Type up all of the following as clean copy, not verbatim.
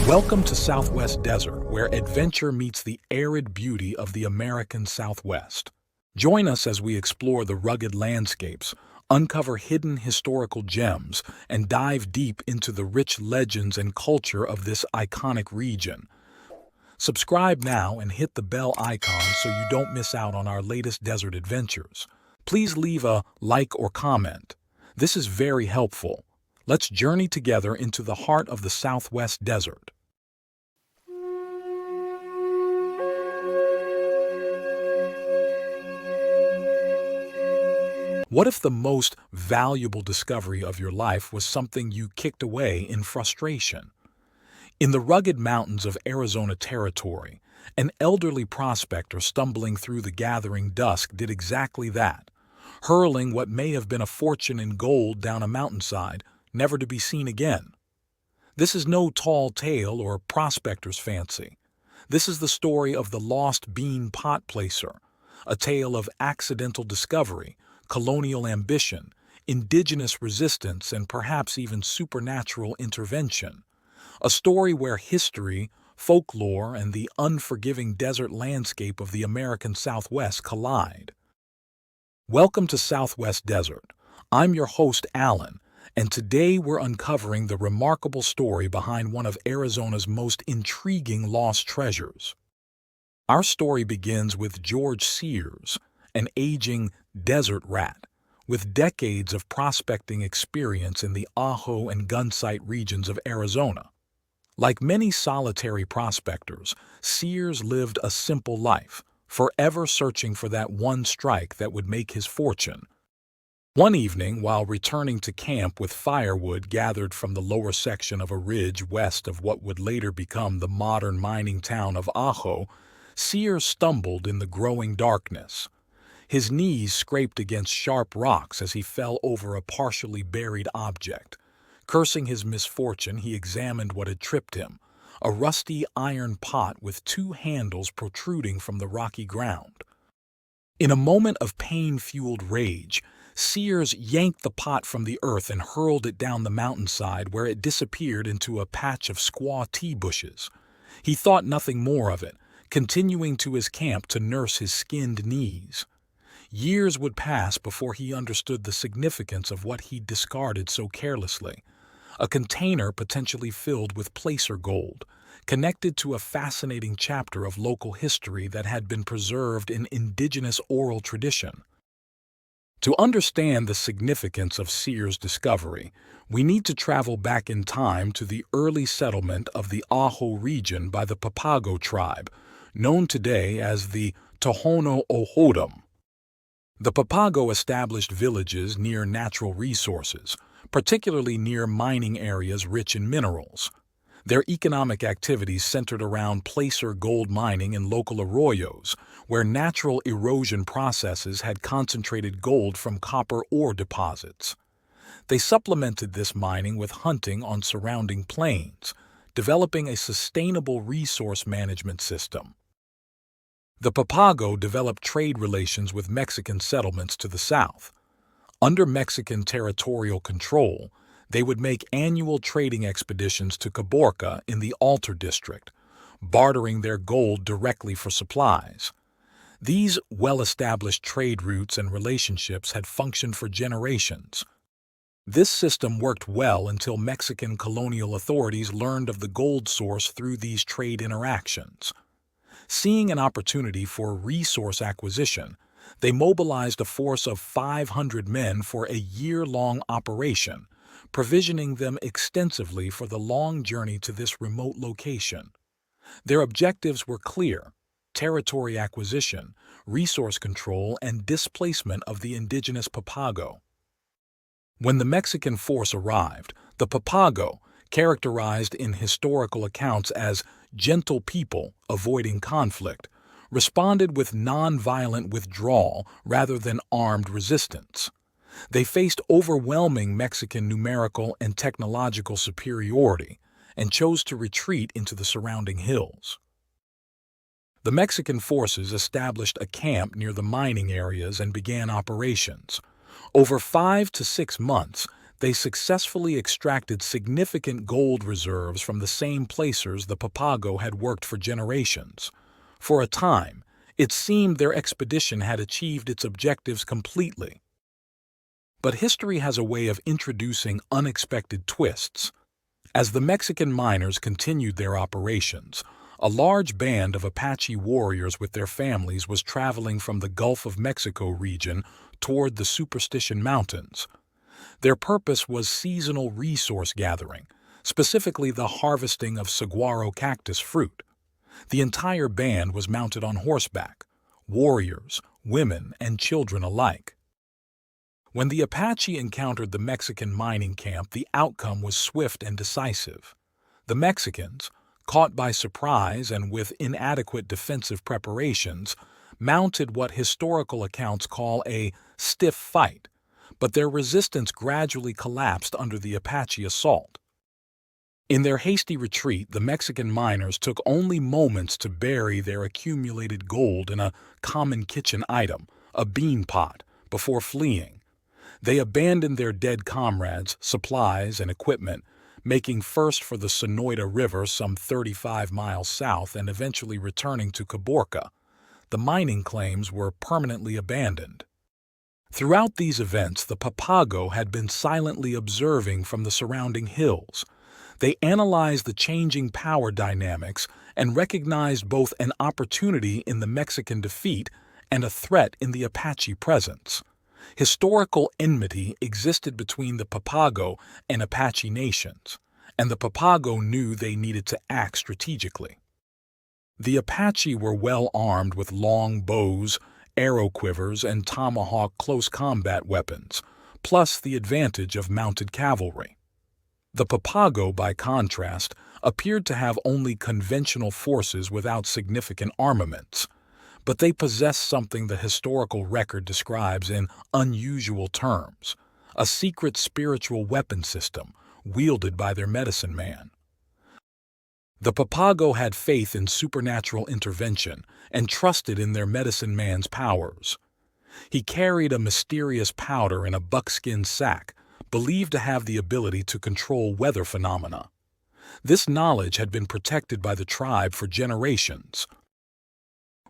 Welcome to Southwest Desert, where adventure meets the arid beauty of the American Southwest. Join us as we explore the rugged landscapes, uncover hidden historical gems, and dive deep into the rich legends and culture of this iconic region. Subscribe now and hit the bell icon so you don't miss out on our latest desert adventures. Please leave a like or comment. This is very helpful. Let's journey together into the heart of the Southwest Desert. What if the most valuable discovery of your life was something you kicked away in frustration? In the rugged mountains of Arizona Territory, an elderly prospector stumbling through the gathering dusk did exactly that, hurling what may have been a fortune in gold down a mountainside, never to be seen again. This is no tall tale or prospector's fancy. This is the story of the lost bean pot placer, a tale of accidental discovery, colonial ambition, indigenous resistance, and perhaps even supernatural intervention. A story where history, folklore, and the unforgiving desert landscape of the American Southwest collide. Welcome to Southwest Desert. I'm your host, Alan, and today we're uncovering the remarkable story behind one of Arizona's most intriguing lost treasures. Our story begins with George Sears, an aging desert rat with decades of prospecting experience in the Ajo and Gunsight regions of Arizona. Like many solitary prospectors, Sears lived a simple life, forever searching for that one strike that would make his fortune. One evening, while returning to camp with firewood gathered from the lower section of a ridge west of what would later become the modern mining town of Ajo, Sears stumbled in the growing darkness. His knees scraped against sharp rocks as he fell over a partially buried object. Cursing his misfortune, he examined what had tripped him, a rusty iron pot with two handles protruding from the rocky ground. In a moment of pain-fueled rage, Sears yanked the pot from the earth and hurled it down the mountainside, where it disappeared into a patch of squaw tea bushes. He thought nothing more of it, continuing to his camp to nurse his skinned knees. Years would pass before he understood the significance of what he'd discarded so carelessly. A container potentially filled with placer gold, connected to a fascinating chapter of local history that had been preserved in indigenous oral tradition. To understand the significance of Sears' discovery, we need to travel back in time to the early settlement of the Ajo region by the Papago tribe, known today as the Tohono O'odham. The Papago established villages near natural resources, particularly near mining areas rich in minerals. Their economic activities centered around placer gold mining in local arroyos, where natural erosion processes had concentrated gold from copper ore deposits. They supplemented this mining with hunting on surrounding plains, developing a sustainable resource management system. The Papago developed trade relations with Mexican settlements to the south. Under Mexican territorial control, they would make annual trading expeditions to Caborca in the Altar district, bartering their gold directly for supplies. These well-established trade routes and relationships had functioned for generations. This system worked well until Mexican colonial authorities learned of the gold source through these trade interactions. Seeing an opportunity for resource acquisition, they mobilized a force of 500 men for a year-long operation, provisioning them extensively for the long journey to this remote location. Their objectives were clear: territory acquisition, resource control, and displacement of the indigenous Papago. When the Mexican force arrived, the Papago, characterized in historical accounts as gentle people avoiding conflict, responded with non-violent withdrawal rather than armed resistance. They faced overwhelming Mexican numerical and technological superiority and chose to retreat into the surrounding hills. The Mexican forces established a camp near the mining areas and began operations. Over 5 to 6 months, they successfully extracted significant gold reserves from the same placers the Papago had worked for generations. For a time, it seemed their expedition had achieved its objectives completely. But history has a way of introducing unexpected twists. As the Mexican miners continued their operations, a large band of Apache warriors with their families was traveling from the Gulf of Mexico region toward the Superstition Mountains. Their purpose was seasonal resource gathering, specifically the harvesting of saguaro cactus fruit. The entire band was mounted on horseback, warriors, women, and children alike. When the Apache encountered the Mexican mining camp, the outcome was swift and decisive. The Mexicans, caught by surprise and with inadequate defensive preparations, mounted what historical accounts call a stiff fight, but their resistance gradually collapsed under the Apache assault. In their hasty retreat, the Mexican miners took only moments to bury their accumulated gold in a common kitchen item, a bean pot, before fleeing. They abandoned their dead comrades, supplies, and equipment, making first for the Sonoita River some 35 miles south and eventually returning to Caborca. The mining claims were permanently abandoned. Throughout these events, the Papago had been silently observing from the surrounding hills. They analyzed the changing power dynamics and recognized both an opportunity in the Mexican defeat and a threat in the Apache presence. Historical enmity existed between the Papago and Apache nations, and the Papago knew they needed to act strategically. The Apache were well armed with long bows, arrow quivers, and tomahawk close combat weapons, plus the advantage of mounted cavalry. The Papago, by contrast, appeared to have only conventional forces without significant armaments, but they possessed something the historical record describes in unusual terms: a secret spiritual weapon system wielded by their medicine man. The Papago had faith in supernatural intervention and trusted in their medicine man's powers. He carried a mysterious powder in a buckskin sack, believed to have the ability to control weather phenomena. This knowledge had been protected by the tribe for generations.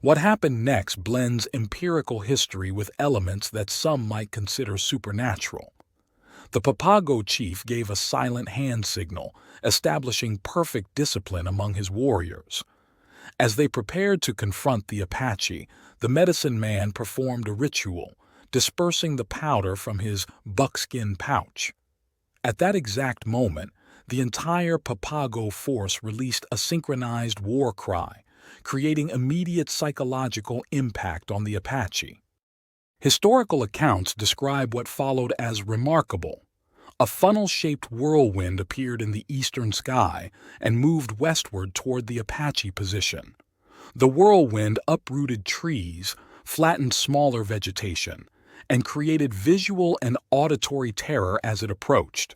What happened next blends empirical history with elements that some might consider supernatural. The Papago chief gave a silent hand signal, establishing perfect discipline among his warriors. As they prepared to confront the Apache, the medicine man performed a ritual, dispersing the powder from his buckskin pouch. At that exact moment, the entire Papago force released a synchronized war cry, creating immediate psychological impact on the Apache. Historical accounts describe what followed as remarkable. A funnel-shaped whirlwind appeared in the eastern sky and moved westward toward the Apache position. The whirlwind uprooted trees, flattened smaller vegetation, and created visual and auditory terror as it approached.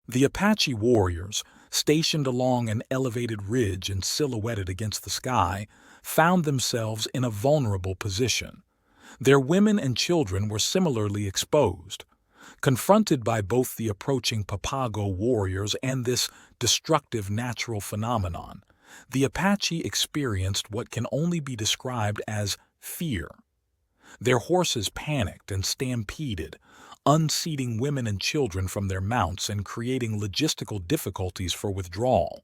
The Apache warriors, stationed along an elevated ridge and silhouetted against the sky, found themselves in a vulnerable position. Their women and children were similarly exposed. Confronted by both the approaching Papago warriors and this destructive natural phenomenon, the Apache experienced what can only be described as fear. Their horses panicked and stampeded, unseating women and children from their mounts and creating logistical difficulties for withdrawal.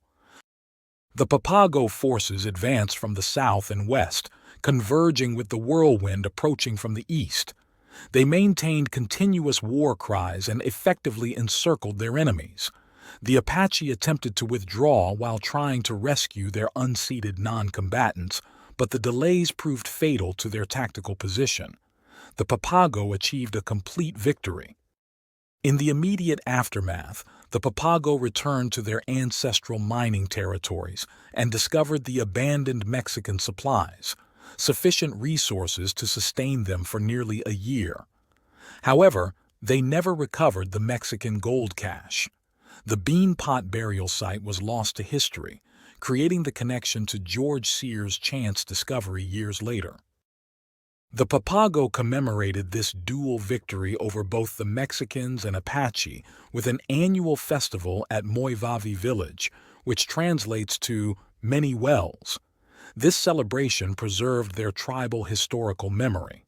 The Papago forces advanced from the south and west, converging with the whirlwind approaching from the east. They maintained continuous war cries and effectively encircled their enemies. The Apache attempted to withdraw while trying to rescue their unseated non-combatants, but the delays proved fatal to their tactical position. The Papago achieved a complete victory. In the immediate aftermath, the Papago returned to their ancestral mining territories and discovered the abandoned Mexican supplies, sufficient resources to sustain them for nearly a year. However, they never recovered the Mexican gold cache. The bean pot burial site was lost to history, creating the connection to George Sears' chance discovery years later. The Papago commemorated this dual victory over both the Mexicans and Apache with an annual festival at Moivavi village, which translates to many wells. This celebration preserved their tribal historical memory.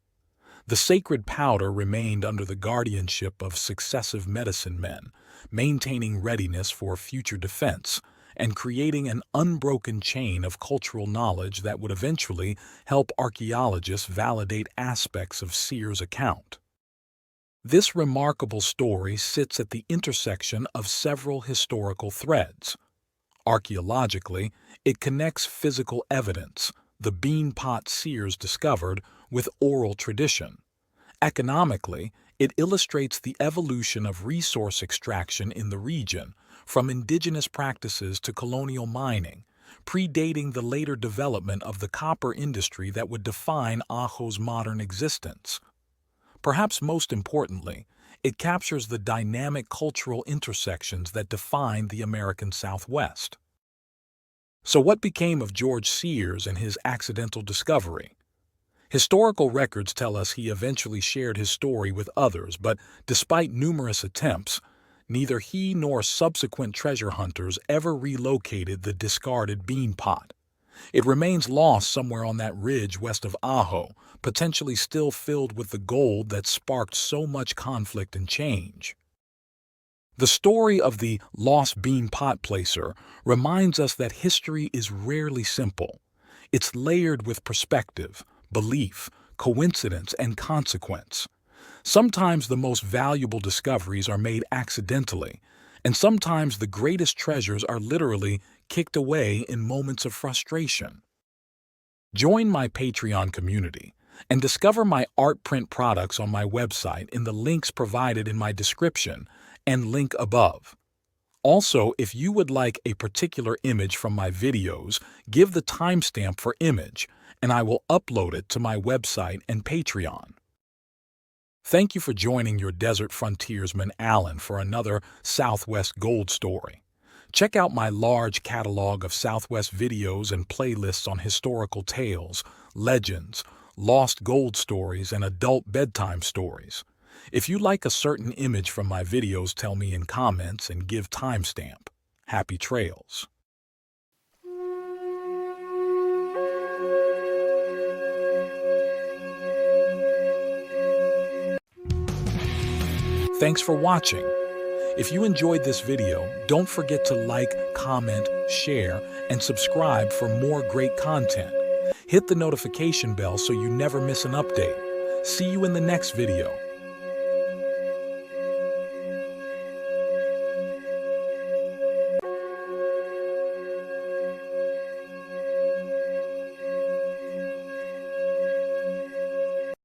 The sacred powder remained under the guardianship of successive medicine men, maintaining readiness for future defense and creating an unbroken chain of cultural knowledge that would eventually help archaeologists validate aspects of Sears' account. This remarkable story sits at the intersection of several historical threads. Archaeologically, it connects physical evidence, the bean pot Sears discovered, with oral tradition. Economically, it illustrates the evolution of resource extraction in the region, from indigenous practices to colonial mining, predating the later development of the copper industry that would define Aho's modern existence. Perhaps most importantly, it captures the dynamic cultural intersections that define the American Southwest. So what became of George Sears and his accidental discovery? Historical records tell us he eventually shared his story with others, but despite numerous attempts, neither he nor subsequent treasure hunters ever relocated the discarded bean pot. It remains lost somewhere on that ridge west of Ajo, potentially still filled with the gold that sparked so much conflict and change. The story of the lost bean pot placer reminds us that history is rarely simple. It's layered with perspective, belief, coincidence, and consequence. Sometimes the most valuable discoveries are made accidentally, and sometimes the greatest treasures are literally kicked away in moments of frustration. Join my Patreon community and discover my art print products on my website in the links provided in my description and link above. Also, if you would like a particular image from my videos, give the timestamp for image, and I will upload it to my website and Patreon. Thank you for joining your desert frontiersman Alan for another Southwest Gold story. Check out my large catalog of Southwest videos and playlists on historical tales, legends, lost gold stories, and adult bedtime stories. If you like a certain image from my videos, tell me in comments and give timestamp. Happy trails. Thanks for watching. If you enjoyed this video, don't forget to like, comment, share, and subscribe for more great content. Hit the notification bell so you never miss an update. See you in the next video.